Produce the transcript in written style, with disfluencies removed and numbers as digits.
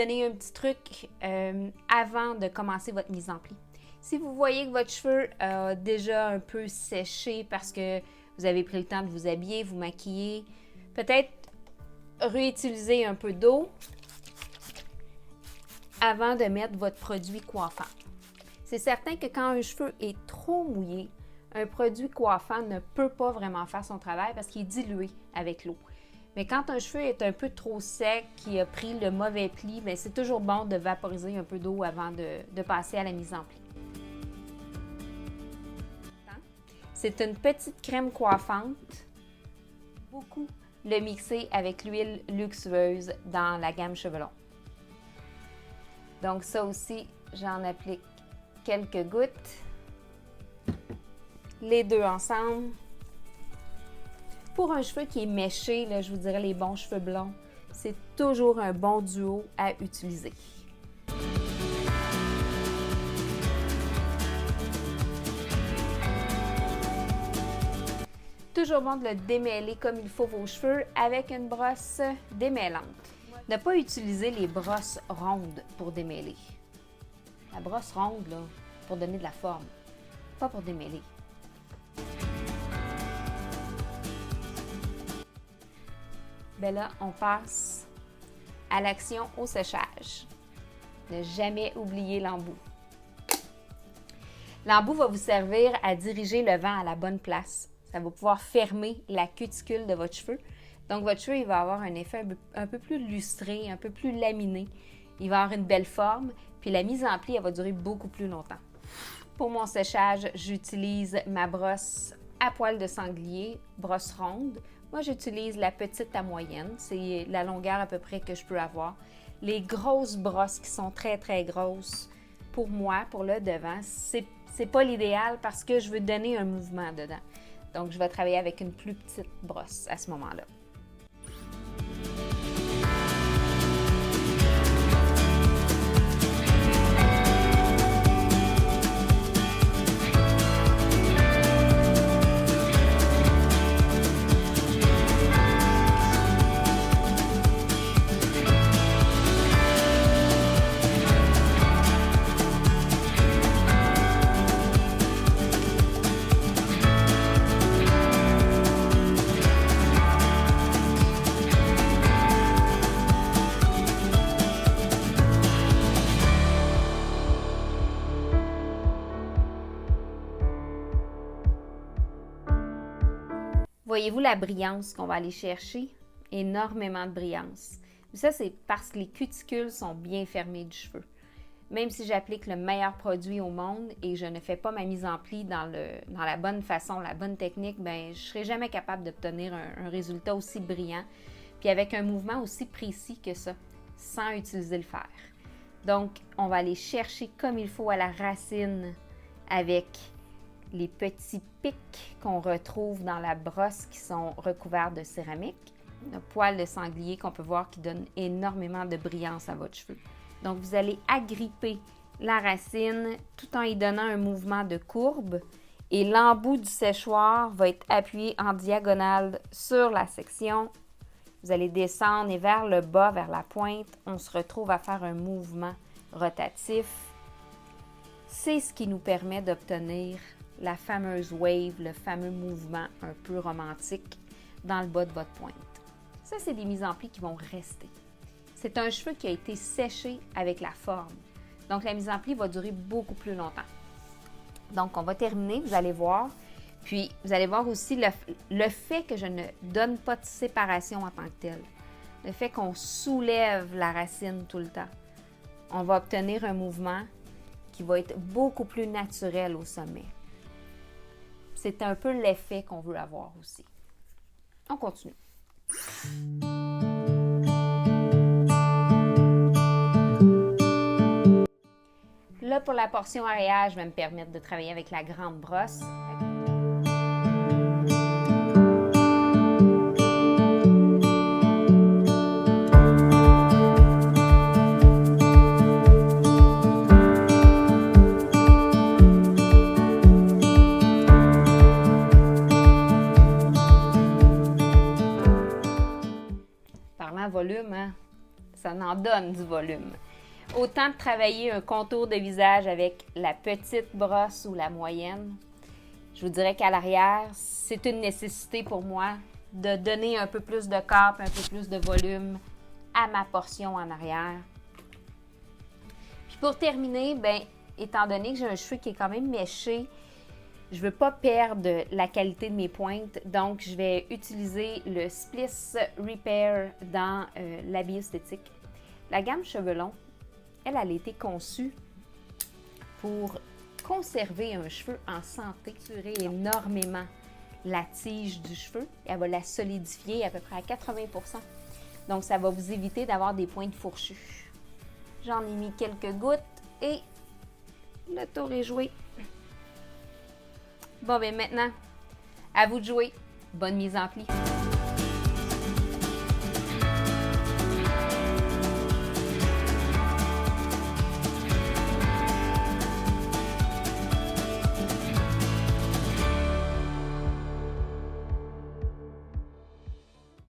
donner un petit truc avant de commencer votre mise en pli. Si vous voyez que votre cheveu a déjà un peu séché parce que vous avez pris le temps de vous habiller, vous maquiller, peut-être réutiliser un peu d'eau avant de mettre votre produit coiffant. C'est certain que quand un cheveu est trop mouillé, un produit coiffant ne peut pas vraiment faire son travail parce qu'il est dilué avec l'eau. Mais quand un cheveu est un peu trop sec, qui a pris le mauvais pli, bien, c'est toujours bon de vaporiser un peu d'eau avant de passer à la mise en pli. C'est une petite crème coiffante. Beaucoup le mixer avec l'huile luxueuse dans la gamme Chevelon. Donc ça aussi, j'en applique quelques gouttes. Les deux ensemble. Pour un cheveu qui est méché, là, je vous dirais les bons cheveux blonds, c'est toujours un bon duo à utiliser. Toujours bon de le démêler comme il faut vos cheveux avec une brosse démêlante. Ne pas utiliser les brosses rondes pour démêler. La brosse ronde, là, pour donner de la forme, pas pour démêler. Bien là, on passe à l'action au séchage. Ne jamais oublier l'embout. L'embout va vous servir à diriger le vent à la bonne place. Ça va pouvoir fermer la cuticule de votre cheveu. Donc, votre cheveu il va avoir un effet un peu plus lustré, un peu plus laminé. Il va avoir une belle forme. Puis la mise en pli, elle va durer beaucoup plus longtemps. Pour mon séchage, j'utilise ma brosse à poil de sanglier, brosse ronde. Moi, j'utilise la petite à moyenne. C'est la longueur à peu près que je peux avoir. Les grosses brosses qui sont très, très grosses, pour moi, pour le devant, c'est pas l'idéal parce que je veux donner un mouvement dedans. Donc, je vais travailler avec une plus petite brosse à ce moment-là. Voyez-vous la brillance qu'on va aller chercher? Énormément de brillance. Ça, c'est parce que les cuticules sont bien fermées du cheveu. Même si j'applique le meilleur produit au monde et je ne fais pas ma mise en pli dans la bonne façon, la bonne technique, bien, je ne serai jamais capable d'obtenir un résultat aussi brillant puis avec un mouvement aussi précis que ça, sans utiliser le fer. Donc, on va aller chercher comme il faut à la racine avec les petits pics qu'on retrouve dans la brosse qui sont recouverts de céramique, le poil de sanglier qu'on peut voir qui donne énormément de brillance à votre cheveu. Donc, vous allez agripper la racine tout en y donnant un mouvement de courbe et l'embout du séchoir va être appuyé en diagonale sur la section. Vous allez descendre et vers le bas, vers la pointe, on se retrouve à faire un mouvement rotatif. C'est ce qui nous permet d'obtenir la fameuse wave, le fameux mouvement un peu romantique dans le bas de votre pointe. Ça, c'est des mises en pli qui vont rester. C'est un cheveu qui a été séché avec la forme. Donc, la mise en pli va durer beaucoup plus longtemps. Donc, on va terminer, vous allez voir. Puis, vous allez voir aussi le fait que je ne donne pas de séparation en tant que telle. Le fait qu'on soulève la racine tout le temps. On va obtenir un mouvement qui va être beaucoup plus naturel au sommet. C'est un peu l'effet qu'on veut avoir aussi. On continue. Là, pour la portion arrière, je vais me permettre de travailler avec la grande brosse. Volume, hein? Ça en donne du volume. Autant de travailler un contour de visage avec la petite brosse ou la moyenne. Je vous dirais qu'à l'arrière, c'est une nécessité pour moi de donner un peu plus de cap, un peu plus de volume à ma portion en arrière. Puis pour terminer, bien, étant donné que j'ai un cheveu qui est quand même méché, je ne veux pas perdre la qualité de mes pointes, donc je vais utiliser le Spliss Repair dans la Bioesthétique. La gamme cheveux longs, elle a été conçue pour conserver un cheveu en santé, assurer énormément la tige du cheveu. Elle va la solidifier à peu près à 80 %. Donc, ça va vous éviter d'avoir des pointes fourchues. J'en ai mis quelques gouttes et le tour est joué. Bon, bien maintenant, à vous de jouer. Bonne mise en pli.